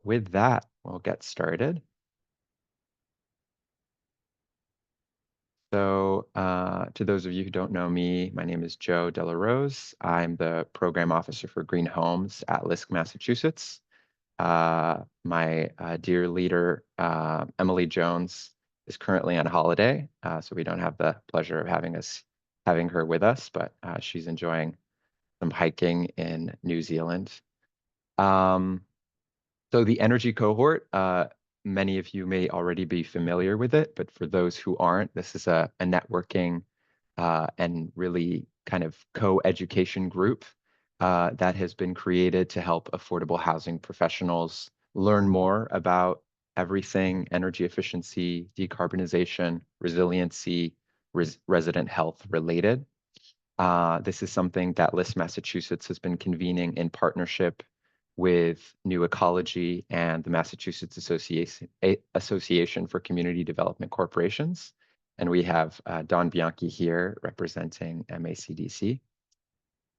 with that, we'll get started. So to those of you who don't know me, my name is Joe Delarose. I'm the program officer for Green Homes at LISC, Massachusetts. My dear leader, Emily Jones, is currently on holiday, so we don't have the pleasure of having her with us, but she's enjoying some hiking in New Zealand. Um, so the Energy Cohort, many of you may already be familiar with it, but for those who aren't, this is a networking and really kind of co-education group that has been created to help affordable housing professionals learn more about everything energy efficiency, decarbonization, resiliency, resident health related. This is something that LISC Massachusetts has been convening in partnership with New Ecology and the Massachusetts Association for Community Development Corporations. And we have Don Bianchi here representing MACDC.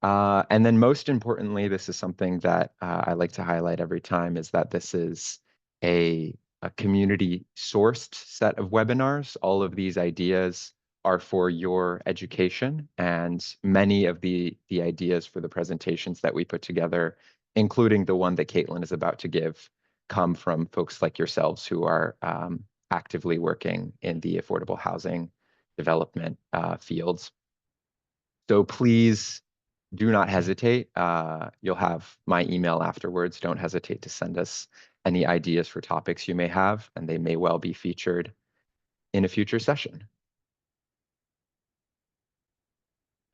And then most importantly, this is something that I like to highlight every time, is that this is a community sourced set of webinars. All of these ideas are for your education, and many of the ideas for the presentations that we put together, including the one that Caitlin is about to give, come from folks like yourselves who are actively working in the affordable housing development fields. So please do not hesitate. You'll have my email afterwards. Don't hesitate to send us any ideas for topics you may have, and they may well be featured in a future session.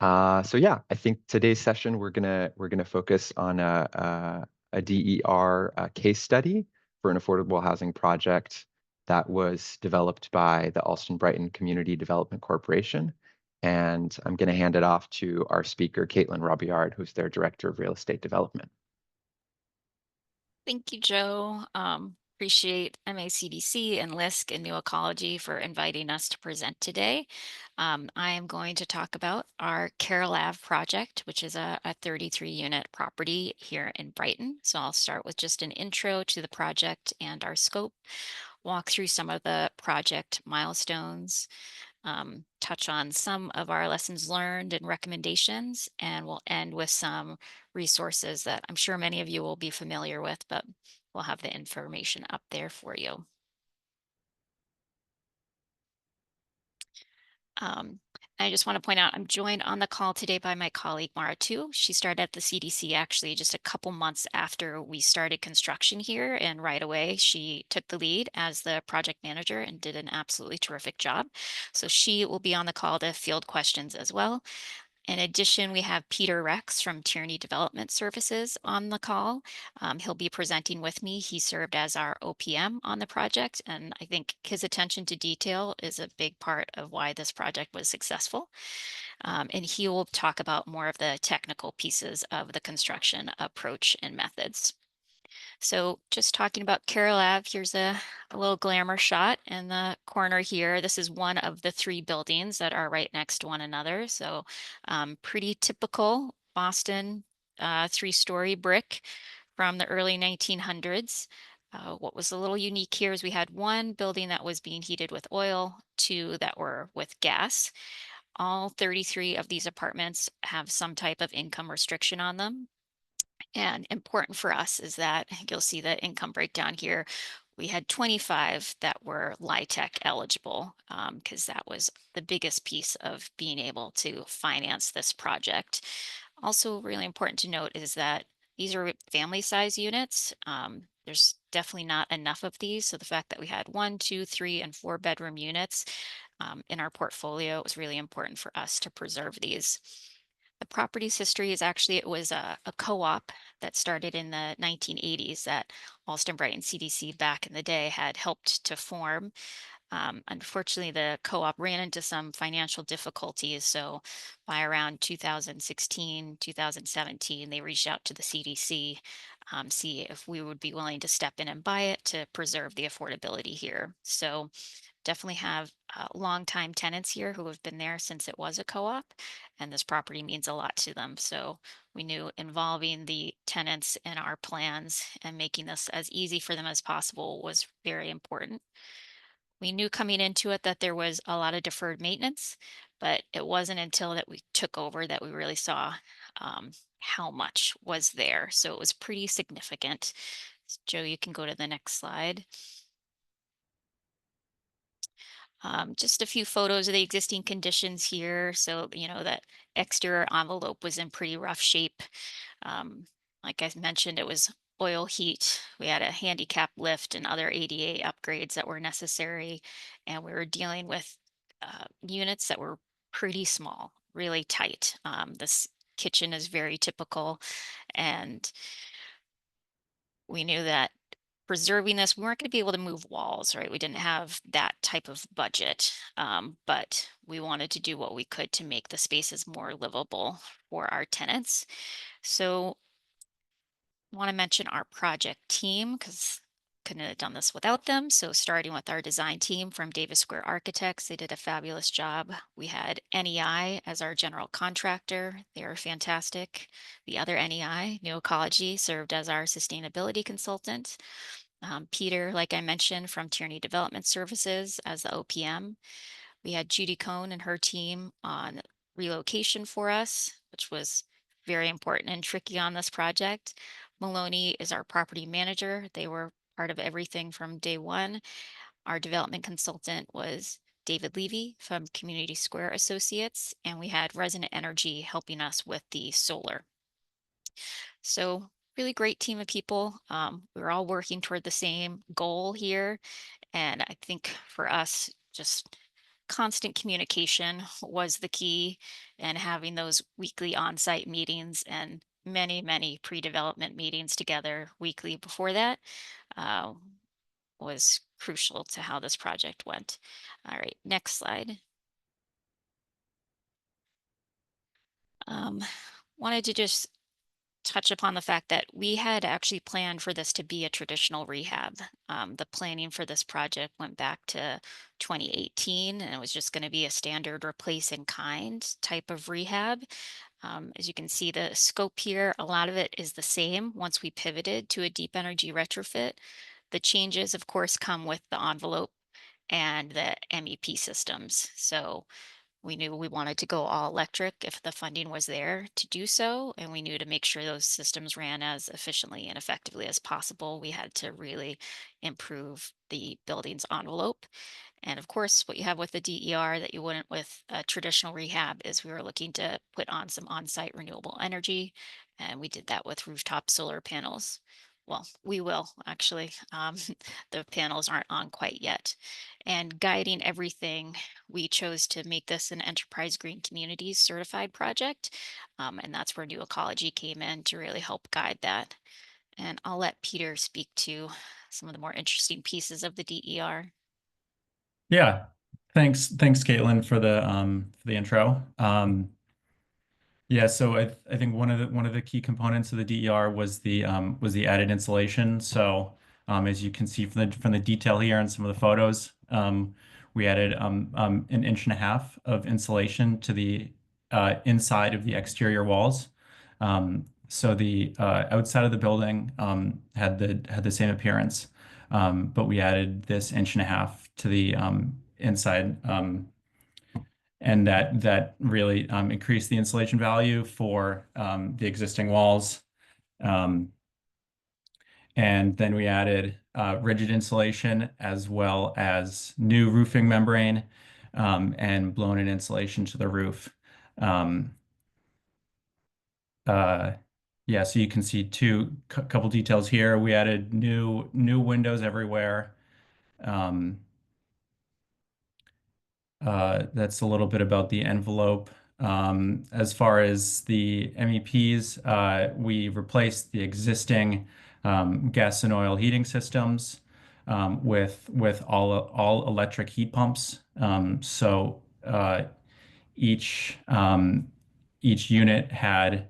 So yeah, I think today's session we're gonna focus on a DER case study for an affordable housing project that was developed by the Allston-Brighton Community Development Corporation. And I'm going to hand it off to our speaker, Caitlin Robillard, who's their Director of Real Estate Development. Thank you, Joe. Appreciate MACDC and LISC and New Ecology for inviting us to present today. I am going to talk about our Carol Ave project, which is a 33-unit property here in Brighton. So I'll start with just an intro to the project and our scope, walk through some of the project milestones, touch on some of our lessons learned and recommendations, and we'll end with some resources that I'm sure many of you will be familiar with, but we'll have the information up there for you. Um, I just want to point out, I'm joined on the call today by my colleague Mara too. She started at the CDC actually just a couple months after we started construction here, and right away she took the lead as the project manager and did an absolutely terrific job. So she will be on the call to field questions as well. In addition, we have Peter Rex from Tierney Development Services on the call. He'll be presenting with me. He served as our OPM on the project, and I think his attention to detail is a big part of why this project was successful. And he will talk about more of the technical pieces of the construction approach and methods. So just talking about Carol Ave, here's a little glamour shot in the corner here. This is one of the three buildings that are right next to one another. So pretty typical Boston three-story brick from the early 1900s. What was a little unique here is we had one building that was being heated with oil, two that were with gas. All 33 of these apartments have some type of income restriction on them. And important for us is that you'll see the income breakdown here. We had 25 that were LIHTC eligible because that was the biggest piece of being able to finance this project. Also really important to note is that these are family size units. There's definitely not enough of these. So the fact that we had 1, 2, 3, and 4 bedroom units in our portfolio was really important for us to preserve these. The property's history is actually, it was a co-op that started in the 1980s that Allston-Brighton CDC back in the day had helped to form. Unfortunately, the co-op ran into some financial difficulties. So by around 2016, 2017, they reached out to the CDC, see if we would be willing to step in and buy it to preserve the affordability here. So definitely have longtime tenants here who have been there since it was a co-op, and this property means a lot to them. So We knew involving the tenants in our plans and making this as easy for them as possible was very important. We knew coming into it that there was a lot of deferred maintenance, but it wasn't until that we took over that we really saw how much was there. So it was pretty significant. Joe, you can go to the next slide. Just a few photos of the existing conditions here. So, that exterior envelope was in pretty rough shape. Um, like I mentioned, it was oil heat. We had a handicap lift and other ADA upgrades that were necessary. And we were dealing with units that were pretty small, really tight. This kitchen is very typical. And we knew that preserving this, we weren't going to be able to move walls, right? We didn't have that type of budget, but we wanted to do what we could to make the spaces more livable for our tenants. So, I want to mention our project team because couldn't have done this without them. So, starting with our design team from Davis Square Architects, they did a fabulous job. We had NEI as our general contractor. They are fantastic. The other NEI, New Ecology, served as our sustainability consultant. Peter, like I mentioned, from Tierney Development Services as the OPM. We had Judy Cohn and her team on relocation for us, which was very important and tricky on this project. Maloney is our property manager. They were part of everything from day one. Our development consultant was David Levy from Community Square Associates, and we had Resident Energy helping us with the solar. So really great team of people. We were all working toward the same goal here. And I think for us, just constant communication was the key, and having those weekly on-site meetings and many, many pre-development meetings together weekly before that uh, was crucial to how this project went. All right, next slide. Um, Wanted to just touch upon the fact that we had actually planned for this to be a traditional rehab. The planning for this project went back to 2018, and it was just going to be a standard replace in kind type of rehab. As you can see, the scope here, a lot of it is the same once we pivoted to a deep energy retrofit. The changes, of course, come with the envelope and the MEP systems. So we knew we wanted to go all electric if the funding was there to do so, and we knew to make sure those systems ran as efficiently and effectively as possible, we had to really improve the building's envelope. And of course, what you have with the DER that you wouldn't with a traditional rehab is we were looking to put on some on-site renewable energy, and we did that with rooftop solar panels. Well, we will actually. The panels aren't on quite yet. And guiding everything, we chose to make this an Enterprise Green Communities certified project. And that's where New Ecology came in to really help guide that. And I'll let Peter speak to some of the more interesting pieces of the DER. Yeah. Thanks, Caitlin, for the intro. Yeah, so I think one of the key components of the DER was the added insulation. So as you can see from the detail here and some of the photos, we added an inch and a half of insulation to the inside of the exterior walls. So the outside of the building had the same appearance, but we added this inch and a half to the inside. And that really increased the insulation value for the existing walls. Um, and then we added rigid insulation as well as new roofing membrane and blown-in insulation to the roof. Um, yeah, so you can see couple details here. We added new windows everywhere. Um, that's a little bit about the envelope. As far as the MEPs, we replaced the existing gas and oil heating systems with all electric heat pumps. So each each unit had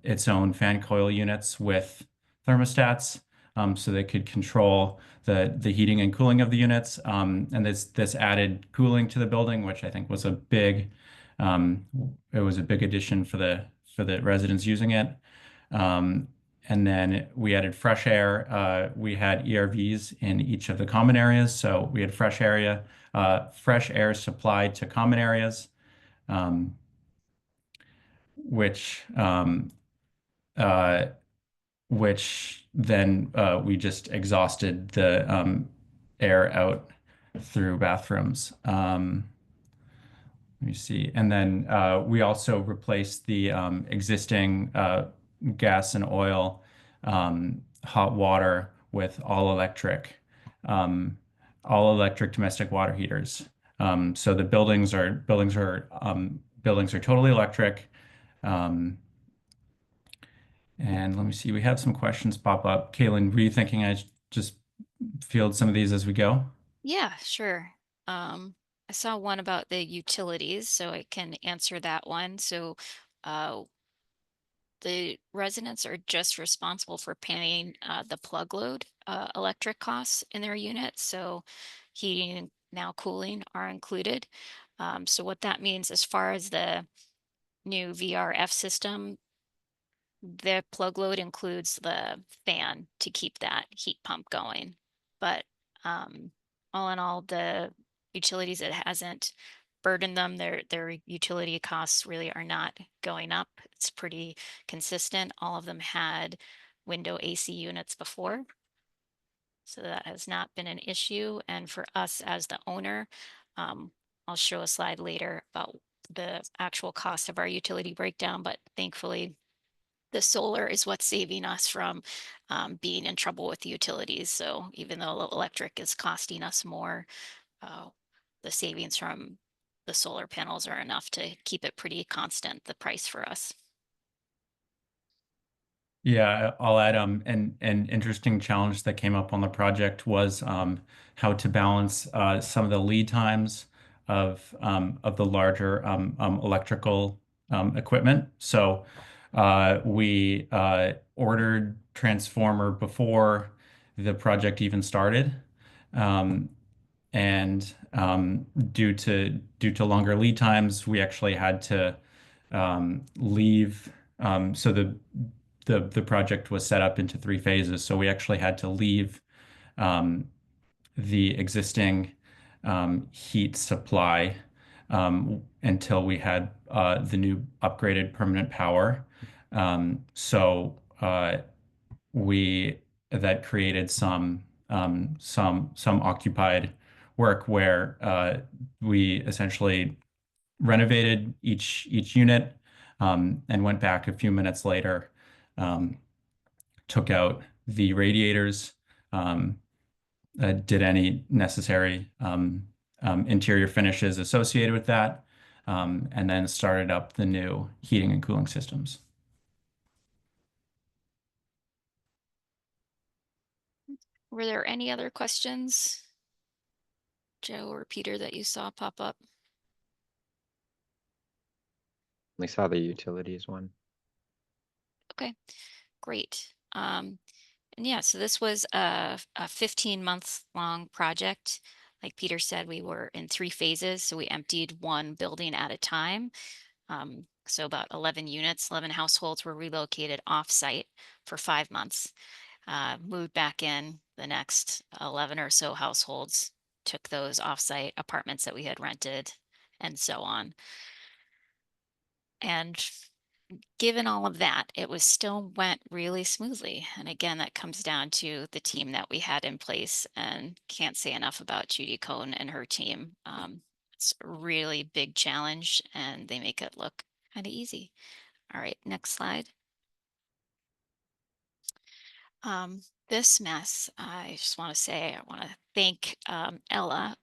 its own fan coil units with thermostats, so they could control the heating and cooling of the units. And this added cooling to the building, which I think was a big it was a big addition for the residents using it. And then we added fresh air. We had ERVs in each of the common areas. So we had fresh air supplied to common areas, um, which uh, then we just exhausted the air out through bathrooms. Let me see. And then we also replaced the existing gas and oil hot water with all electric domestic water heaters. So the buildings are totally electric. Um, and let me see, we have some questions pop up. Caitlin, were you thinking I just field some of these as we go? Yeah, sure. I saw one about the utilities, so I can answer that one. So, the residents are just responsible for paying the plug load electric costs in their units. So heating and now cooling are included. So what that means as far as the new VRF system, the plug load includes the fan to keep that heat pump going. But all in all, the utilities, it hasn't burdened them. Their utility costs really are not going up. It's pretty consistent. All of them had window AC units before, so that has not been an issue. And for us as the owner, I'll show a slide later about the actual cost of our utility breakdown, but thankfully the solar is what's saving us from being in trouble with the utilities. So even though electric is costing us more, the savings from the solar panels are enough to keep it pretty constant, the price for us. Yeah, I'll add an interesting challenge that came up on the project was how to balance some of the lead times of the larger electrical equipment. So we ordered transformer before the project even started. And due to longer lead times, we actually had to leave. So the project was set up into 3 phases. So we actually had to leave the existing heat supply until we had the new upgraded permanent power. So we that created some occupied work where we essentially renovated each unit and went back a few minutes later, took out the radiators, did any necessary interior finishes associated with that, and then started up the new heating and cooling systems. Were there any other questions, Joe or Peter, that you saw pop up? We saw the utilities one. Okay, great. And yeah, so this was a 15-month long project. Like Peter said, we were in 3 phases, so we emptied one building at a time. So about 11 units, 11 households were relocated off-site for 5 months. Moved back in the next 11 or so households, took those off-site apartments that we had rented, and so on. And given all of that, it was still went really smoothly. And again, that comes down to the team that we had in place, and can't say enough about Judy Cohn and her team. It's a really big challenge and they make it look kind of easy. All right, next slide. This mess, I just want to say, I want to thank Ella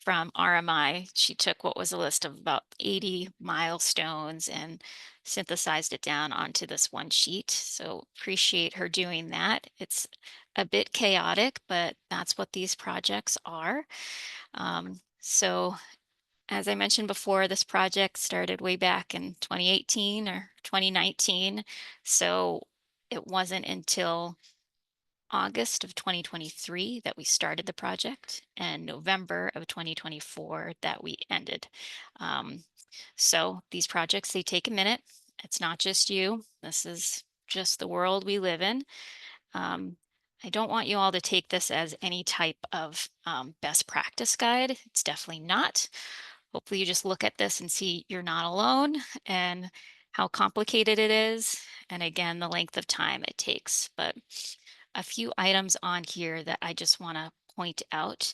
from RMI. She took what was a list of about 80 milestones and synthesized it down onto this one sheet. So appreciate her doing that. It's a bit chaotic, but that's what these projects are. So as I mentioned before, this project started way back in 2018 or 2019. So it wasn't until August of 2023 that we started the project, and November of 2024 that we ended. So these projects, they take a minute. It's not just you. This is just the world we live in. Um, I don't want you all to take this as any type of best practice guide. It's definitely not. Hopefully, you just look at this and see you're not alone and how complicated it is. And again, the length of time it takes. But a few items on here that I just want to point out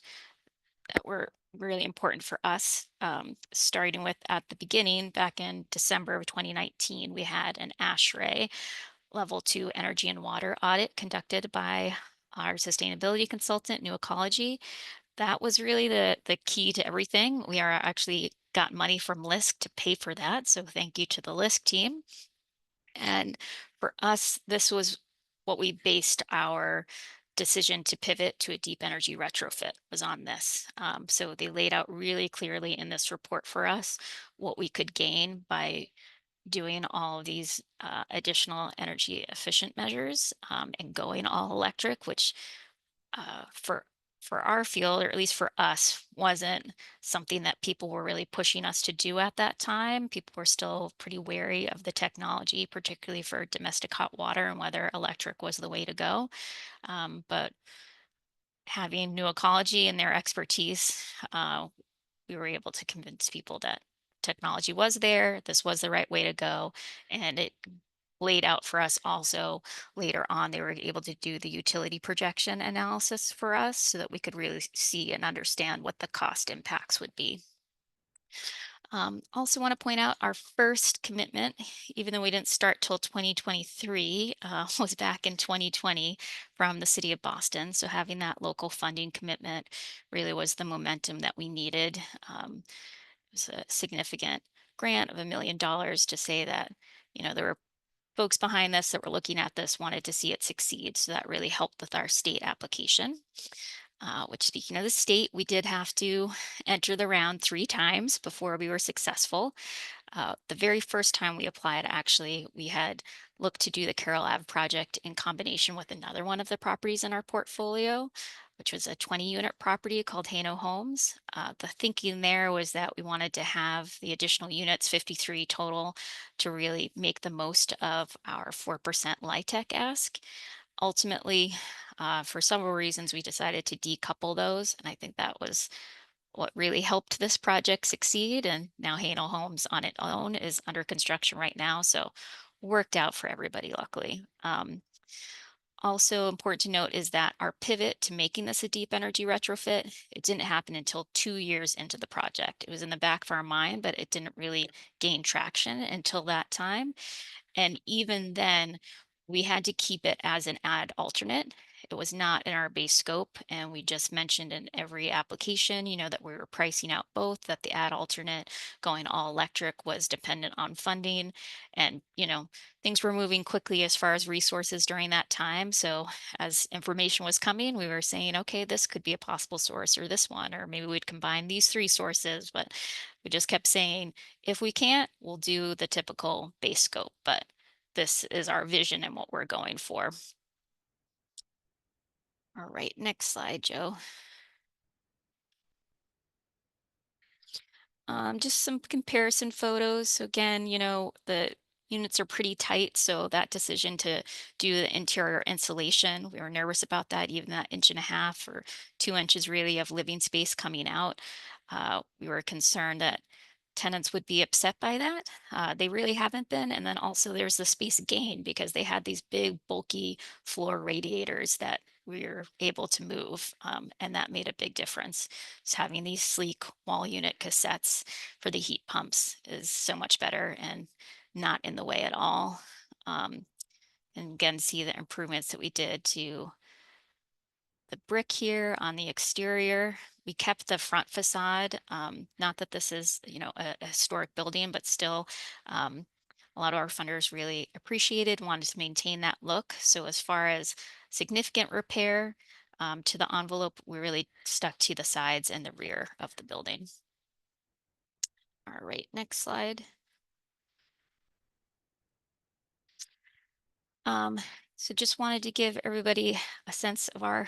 that were really important for us. Starting with at the beginning, back in December of 2019, we had an ASHRAE level 2 energy and water audit conducted by our sustainability consultant, New Ecology. That was really the key to everything. We are actually got money from LISC to pay for that. So thank you to the LISC team. And for us, this was what we based our decision to pivot to a deep energy retrofit was on this. So they laid out really clearly in this report for us what we could gain by doing all of these additional energy efficient measures and going all electric, which for our field, or at least for us, wasn't something that people were really pushing us to do at that time. People were still pretty wary of the technology, particularly for domestic hot water and whether electric was the way to go. But having New Ecology and their expertise, we were able to convince people that technology was there, this was the right way to go, and it laid out for us also later on. They were able to do the utility projection analysis for us so that we could really see and understand what the cost impacts would be. Also want to point out our first commitment, even though we didn't start till 2023, was back in 2020 from the city of Boston. So having that local funding commitment really was the momentum that we needed. It was a significant grant of $1 million to say that, there were folks behind this that were looking at this wanted to see it succeed. So that really helped with our state application. Which, speaking of the state, we did have to enter the round 3 times before we were successful. The very first time we applied, actually, we had looked to do the Carol Ave project in combination with another one of the properties in our portfolio, which was a 20-unit property called Hano Homes. The thinking there was that we wanted to have the additional units, 53 total, to really make the most of our 4% LIHTC ask. Ultimately, for several reasons, we decided to decouple those, and I think that was what really helped this project succeed. And now Hano Homes on its own is under construction right now, so worked out for everybody, luckily. Also important to note is that our pivot to making this a deep energy retrofit, it didn't happen until 2 years into the project. It was in the back of our mind, but it didn't really gain traction until that time. And even then, we had to keep it as an add alternate. It was not in our base scope. And we just mentioned in every application, that we were pricing out both, that the add alternate going all electric was dependent on funding. And, things were moving quickly as far as resources during that time. So as information was coming, we were saying, okay, this could be a possible source, or this one, or maybe we'd combine these 3 sources. But we just kept saying, if we can't, we'll do the typical base scope. But this is our vision and what we're going for. All right, next slide, Joe. Just some comparison photos. So again, the units are pretty tight, so that decision to do the interior insulation, we were nervous about that, even that 1.5 or 2 inches really of living space coming out. We were concerned that tenants would be upset by that. They really haven't been. And then also there's the space gain because they had these big bulky floor radiators that we were able to move. And that made a big difference. Just having these sleek wall unit cassettes for the heat pumps is so much better and not in the way at all. And again, see the improvements that we did to the brick here on the exterior. We kept the front facade. Not that this is, a historic building, but still, a lot of our funders really appreciated, wanted to maintain that look. So as far as significant repair to the envelope, we really stuck to the sides and the rear of the building. All right, next slide. So just wanted to give everybody a sense of our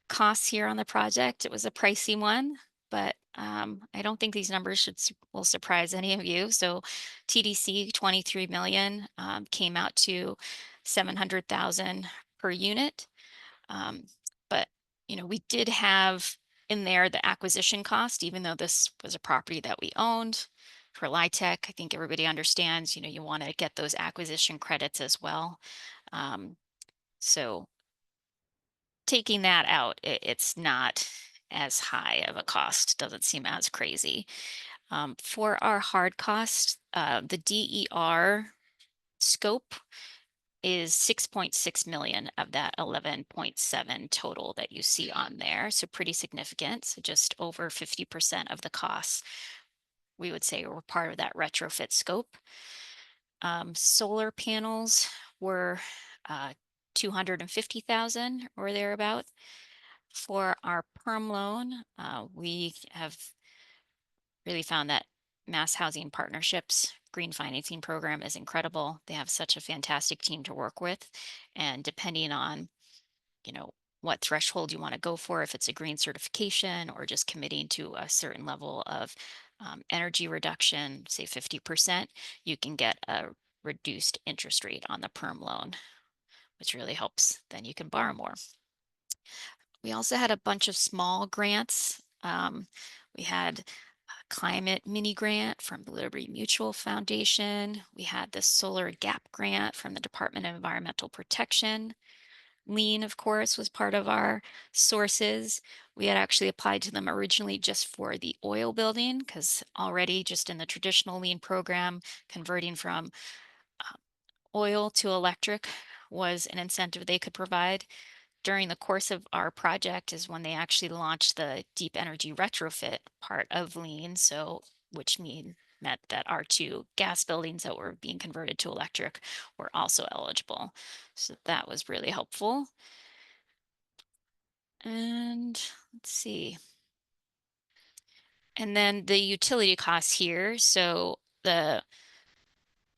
costs here on the project. It was a pricey one. but I don't think these numbers will surprise any of you. So TDC 23 million came out to 700,000 per unit. Um, but we did have in there the acquisition cost, even though this was a property that we owned for LIHTC. I think everybody understands, you want to get those acquisition credits as well. So taking that out, it's not as high of a cost, doesn't seem as crazy. For our hard costs, the DER scope is 6.6 million of that 11.7 total that you see on there. So pretty significant. So just over 50% of the costs, we would say, were part of that retrofit scope. Solar panels were 250,000 or thereabout. For our perm loan, we have really found that Mass Housing Partnerships green financing program is incredible. They have such a fantastic team to work with. And depending on, what threshold you want to go for, if it's a green certification or just committing to a certain level of energy reduction, say 50%, you can get a reduced interest rate on the perm loan, which really helps. Then you can borrow more. We also had a bunch of small grants. We had a climate mini grant from the Liberty Mutual Foundation. We had the solar gap grant from the Department of Environmental Protection. Lean, of course, was part of our sources. We had actually applied to them originally just for the oil building, because already just in the traditional lean program, converting from oil to electric was an incentive they could provide. During the course of our project is when they actually launched the Deep Energy Retrofit part of lean, so which meant that our two gas buildings that were being converted to electric were also eligible. So that was really helpful. And let's see. And then the utility costs here. So the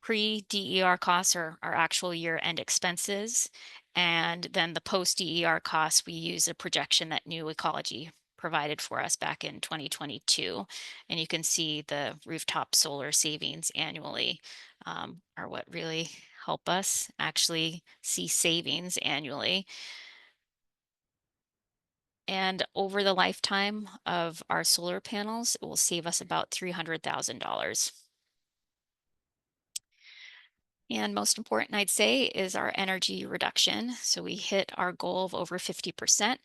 pre-DER costs are our actual year-end expenses. And then the post-DER costs, we use a projection that New Ecology provided for us back in 2022. And you can see the rooftop solar savings annually are what really help us actually see savings annually. And over the lifetime of our solar panels, it will save us about $300,000. And most important, I'd say, is our energy reduction. So we hit our goal of over 50%.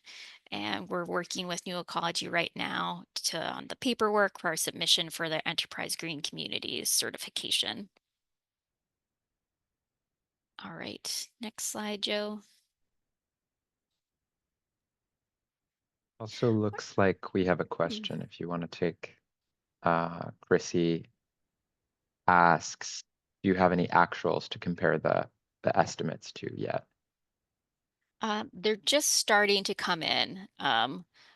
And we're working with New Ecology right now on the paperwork for our submission for their Enterprise Green Communities certification. All right, next slide, Joe. Also looks like we have a question if you want to take. Chrissy asks, do you have any actuals to compare the estimates to yet? They're just starting to come in.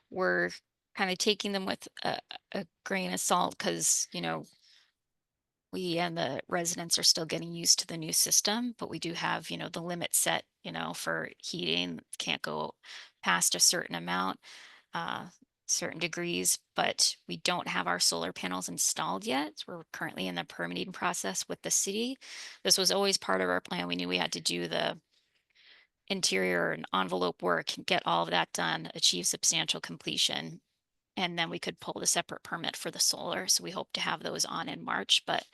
We're kind of taking them with a grain of salt because, we and the residents are still getting used to the new system, but we do have, the limit set, for heating can't go past a certain amount, certain degrees, but we don't have our solar panels installed yet. So we're currently in the permitting process with the city. This was always part of our plan. We knew we had to do the interior and envelope work, get all of that done, achieve substantial completion, and then we could pull the separate permit for the solar. So we hope to have those on in March, but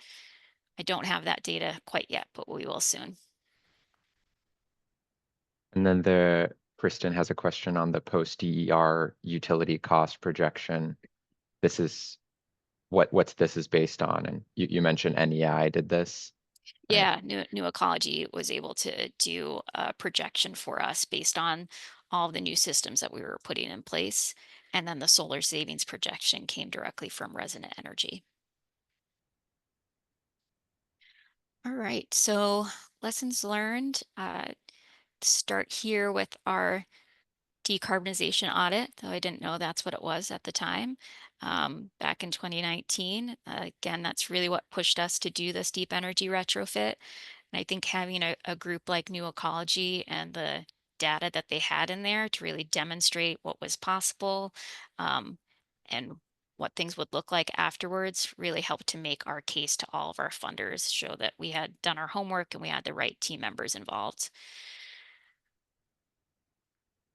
I don't have that data quite yet, but we will soon. And then Kristen has a question on the post-DER utility cost projection. This is what this is based on. And you mentioned NEI did this. Right? Yeah, New Ecology was able to do a projection for us based on all the new systems that we were putting in place. And then the solar savings projection came directly from Resident Energy. All right, so lessons learned. Start here with our decarbonization audit, though I didn't know that's what it was at the time, back in 2019. Again, that's really what pushed us to do this deep energy retrofit. And I think having a group like New Ecology and the data that they had in there to really demonstrate what was possible, and what things would look like afterwards really helped to make our case to all of our funders, show that we had done our homework and we had the right team members involved.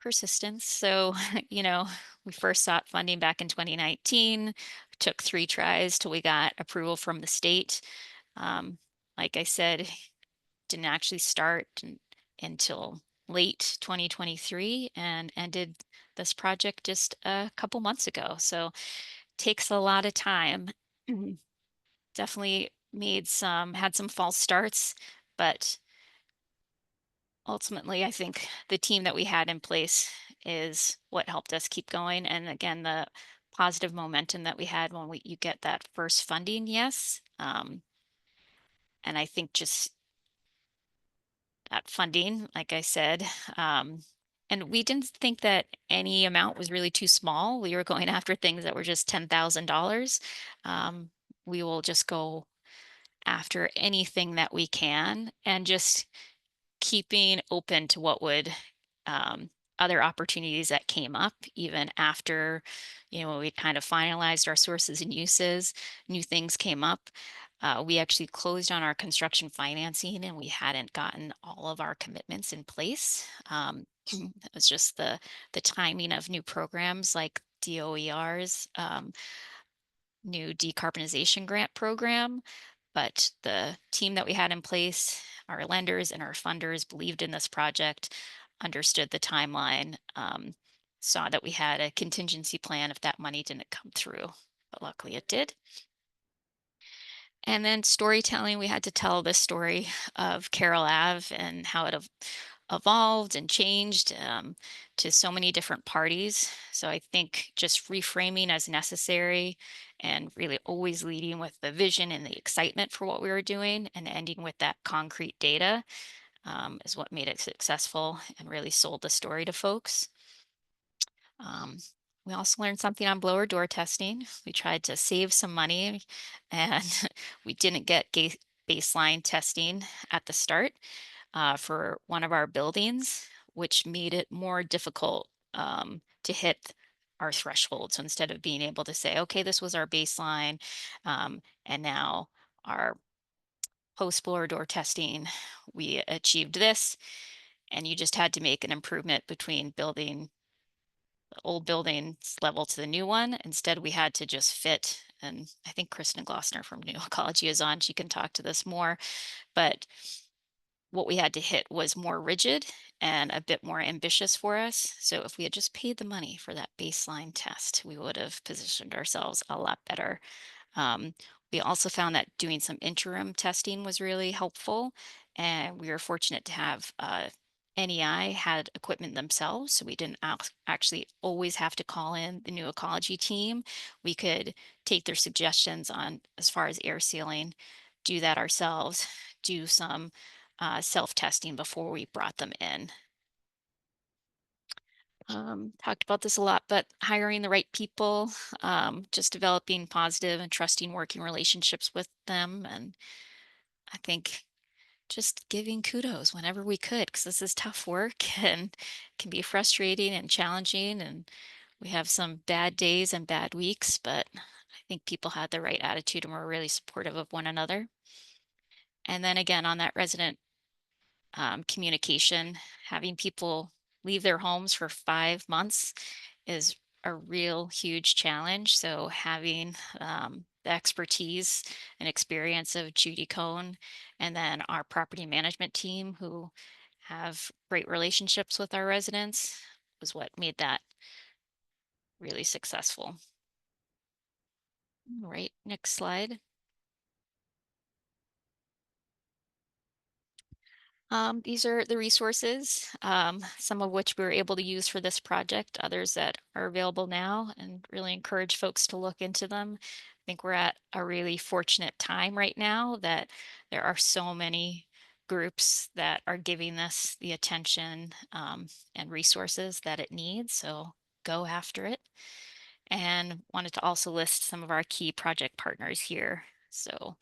Persistence. So, we first sought funding back in 2019, took 3 tries till we got approval from the state. Like I said, didn't actually start until late 2023 and ended this project just a couple months ago. So takes a lot of time. Definitely had some false starts, but ultimately I think the team that we had in place is what helped us keep going. And again, the positive momentum that we had when you get that first funding, yes. And I think just that funding, like I said, and we didn't think that any amount was really too small. We were going after things that were just $10,000. We will just go after anything that we can and just keeping open to what would other opportunities that came up even after we kind of finalized our sources and uses. New things came up. We actually closed on our construction financing and we hadn't gotten all of our commitments in place. It was just the timing of new programs like DOER's new decarbonization grant program. But the team that we had in place, our lenders and our funders, believed in this project, understood the timeline, saw that we had a contingency plan if that money didn't come through. But luckily it did. And then storytelling, we had to tell the story of Carol Ave and how it evolved and changed to so many different parties. So I think just reframing as necessary and really always leading with the vision and the excitement for what we were doing and ending with that concrete data is what made it successful and really sold the story to folks. Um, we also learned something on blower door testing. We tried to save some money and we didn't get baseline testing at the start for one of our buildings, which made it more difficult to hit our threshold. So instead of being able to say, okay, this was our baseline, and now our post blower door testing, we achieved this, and you just had to make an improvement between building the old building's level to the new one. Instead, we had to just fit, and I think Kristen Glossner from New Ecology is on, she can talk to this more, but what we had to hit was more rigid and a bit more ambitious for us. So if we had just paid the money for that baseline test, we would have positioned ourselves a lot better. Um, we also found that doing some interim testing was really helpful. And we were fortunate to have NEI had equipment themselves. So we didn't actually always have to call in the New Ecology team. We could take their suggestions on as far as air sealing, do that ourselves, do some self-testing before we brought them in. Talked about this a lot, but hiring the right people, just developing positive and trusting working relationships with them. And I think just giving kudos whenever we could, because this is tough work and can be frustrating and challenging. And we have some bad days and bad weeks, but I think people had the right attitude and were really supportive of one another. And then again, on that resident communication, having people leave their homes for 5 months is a real huge challenge. So having the expertise and experience of Judy Cohn and then our property management team who have great relationships with our residents was what made that really successful. All right, next slide. These are the resources, some of which we were able to use for this project, others that are available now, and really encourage folks to look into them. I think we're at a really fortunate time right now that there are so many groups that are giving this the attention and resources that it needs. So go after it. And wanted to also list some of our key project partners here. So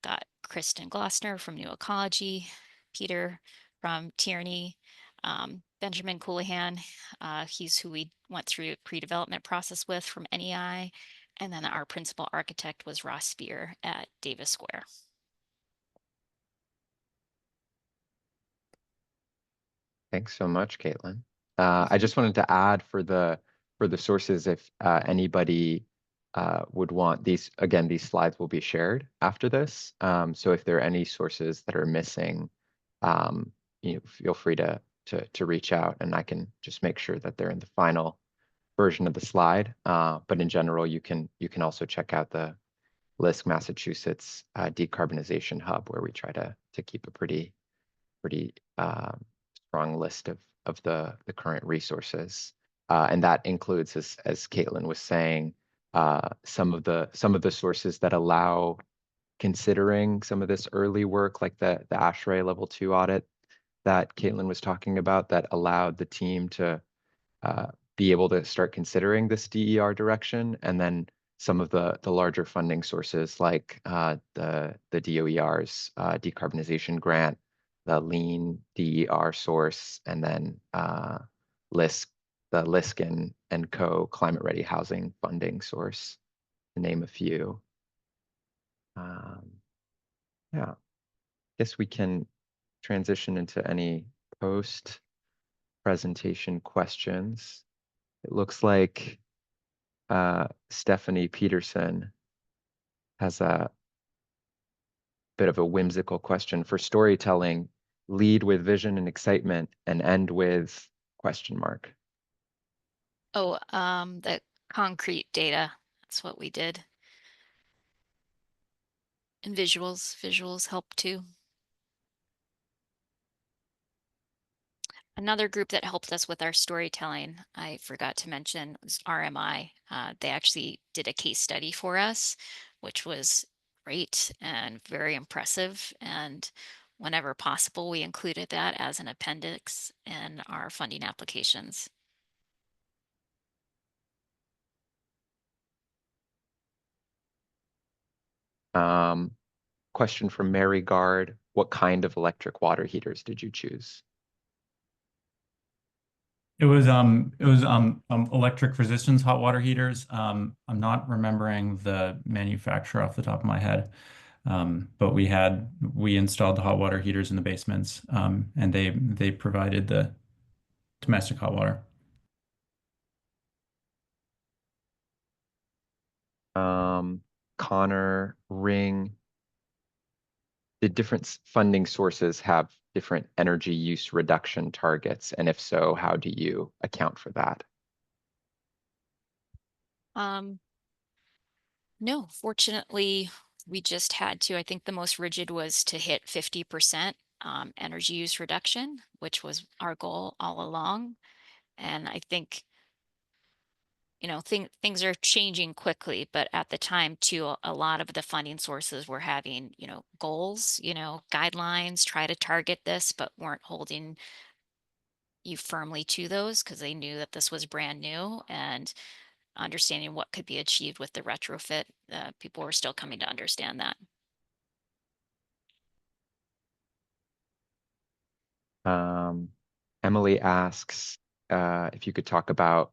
got Kristen Glossner from New Ecology, Peter from Tierney, Benjamin Coulihan, he's who we went through a pre-development process with from NEI, And then our principal architect was Ross Spear at Davis Square. Thanks so much, Caitlin. I just wanted to add for the sources, if anybody would want these, again, these slides will be shared after this. So if there are any sources that are missing, feel free to reach out, and I can just make sure that they're in the final version of the slide. But in general, you can also check out the LISC Massachusetts Decarbonization Hub, where we try to keep a pretty strong list of the current resources, and that includes, as Caitlin was saying, some of the sources that allow considering some of this early work, like the ASHRAE Level 2 audit that Caitlin was talking about, that allowed the team to be able to start considering this DER direction, and then some of the larger funding sources like the DOER's decarbonization grant, the lean DER source, and then LISC, the LISC and Co climate ready housing funding source, to name a few. Yeah, guess we can transition into any post presentation questions. It looks like Stephanie Peterson has a bit of a whimsical question. For storytelling, lead with vision and excitement and end with question mark. Oh, the concrete data. That's what we did. And visuals help too. Another group that helped us with our storytelling, I forgot to mention, was RMI. They actually did a case study for us, which was great and very impressive. And whenever possible, we included that as an appendix in our funding applications. Question from Mary Gard. What kind of electric water heaters did you choose? It was electric resistance hot water heaters. I'm not remembering the manufacturer off the top of my head. But we installed the hot water heaters in the basements, and they provided the domestic hot water. Connor Ring. Did different funding sources have different energy use reduction targets? And if so, how do you account for that? No, fortunately, we just had to. I think the most rigid was to hit 50% energy use reduction, which was our goal all along. And I think, things are changing quickly, but at the time too, a lot of the funding sources were having, goals, guidelines, try to target this, but weren't holding you firmly to those because they knew that this was brand new, and understanding what could be achieved with the retrofit. People were still coming to understand that. Emily asks if you could talk about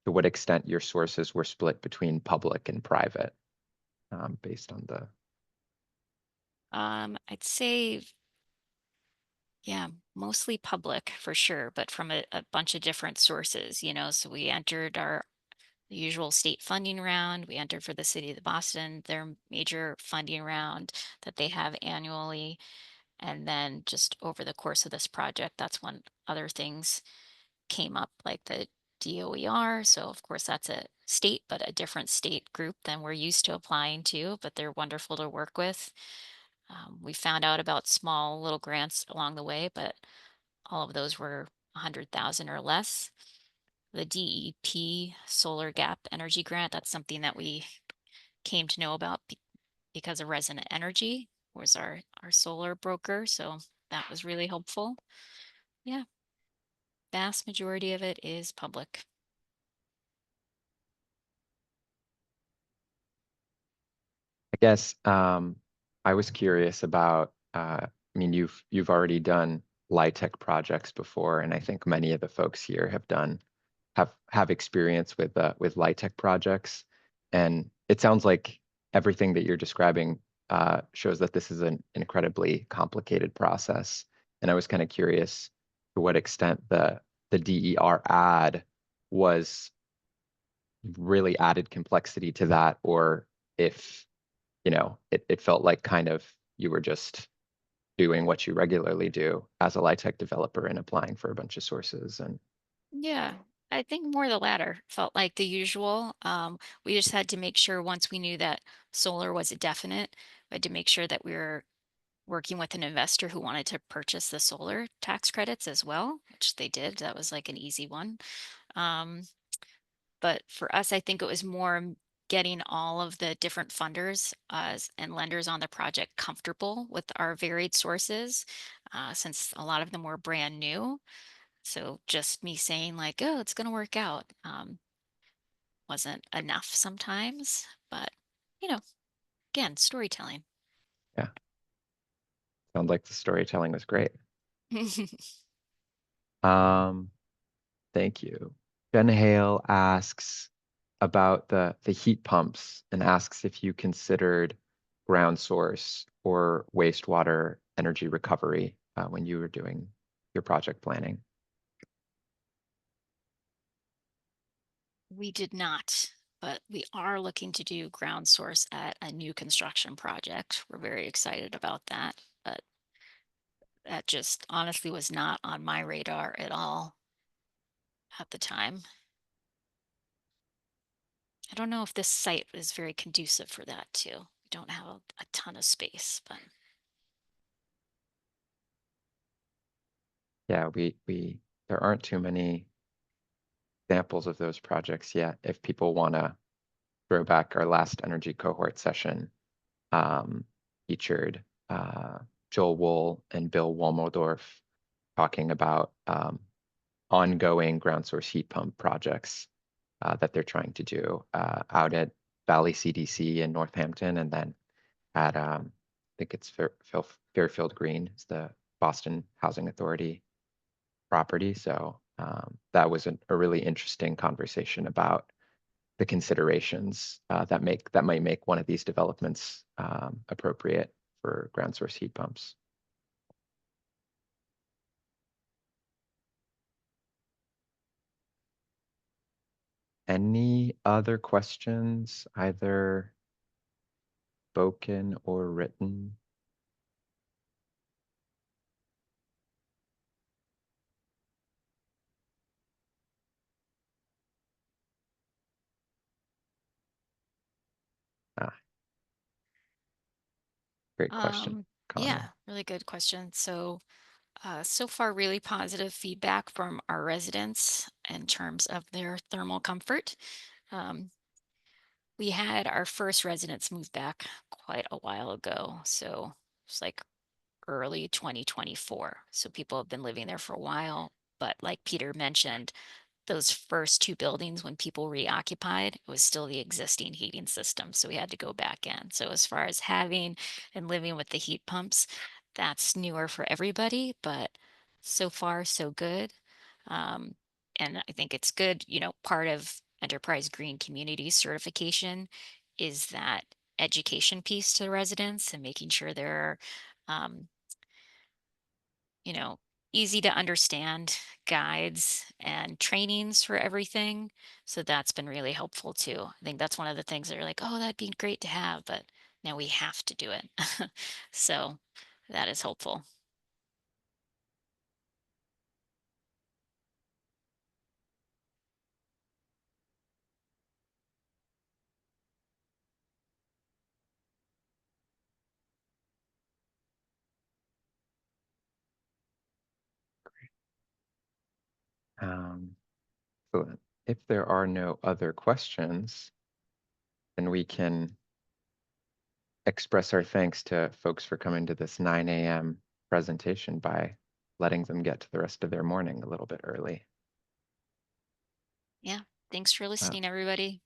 to what extent your sources were split between public and private, based on the. I'd say, yeah, mostly public for sure, but from a bunch of different sources, so we entered our usual state funding round. We entered for the city of Boston, their major funding round that they have annually. And then just over the course of this project, that's when other things came up, like the DOER. So of course that's a state, but a different state group than we're used to applying to, but they're wonderful to work with. We found out about small little grants along the way, but all of those were 100,000 or less. The DEP Solar Gap Energy Grant, that's something that we came to know about because of Resonant Energy was our solar broker. So that was really helpful. Yeah. Vast majority of it is public. I guess I was curious about. I mean, you've already done LIHTC projects before, and I think many of the folks here have experience with LIHTC projects. And it sounds like everything that you're describing shows that this is an incredibly complicated process. And I was kind of curious to what extent the DER ad was really added complexity to that, or if, it felt like kind of you were just doing what you regularly do as a LIHTC developer and applying for a bunch of sources. And Yeah, I think more the latter felt like the usual. We just had to make sure once we knew that solar was a definite, we had to make sure that we were working with an investor who wanted to purchase the solar tax credits as well, which they did. That was like an easy one. Um, but for us, I think it was more getting all of the different funders and lenders on the project comfortable with our varied sources, since a lot of them were brand new. So just me saying like, oh, it's going to work out, wasn't enough sometimes. But, you know, again, storytelling. yeah, sounds like the storytelling was great. Um, Thank you. Ben Hale asks about the heat pumps and asks if you considered ground source or wastewater energy recovery when you were doing your project planning. We did not, but we are looking to do ground source at a new construction project. We're very excited about that, but that just honestly was not on my radar at all at the time. I don't know if this site is very conducive for that too. We don't have a ton of space, but Yeah, there aren't too many examples of those projects yet. If people want to throw back, our last energy cohort session um, featured Joel Wool and Bill Wolmodorf talking about ongoing ground source heat pump projects that they're trying to do out at Valley CDC in Northampton, and then at I think it's Fairfield Green, it's the Boston Housing Authority property. So that was a really interesting conversation about the considerations that might make one of these developments appropriate for ground source heat pumps. Any other questions, either spoken or written? Ah, great question, yeah, Connell. really good question. So far, really positive feedback from our residents in terms of their thermal comfort. Um, we had our first residents move back quite a while ago. So it's like early 2024. So people have been living there for a while. But like Peter mentioned, those first two buildings, when people reoccupied, it was still the existing heating system. So we had to go back in. So as far as having and living with the heat pumps, that's newer for everybody, but so far so good. Um, and I think it's good, part of Enterprise Green Community certification is that education piece to the residents and making sure they're um, you know, easy to understand guides and trainings for everything. So that's been really helpful too. I think that's one of the things that are like, oh, that'd be great to have, but now we have to do it. So that is helpful. Um, so if there are no other questions, then we can express our thanks to folks for coming to this 9 a.m. presentation by letting them get to the rest of their morning a little bit early. Yeah. Thanks for Uh, listening, everybody.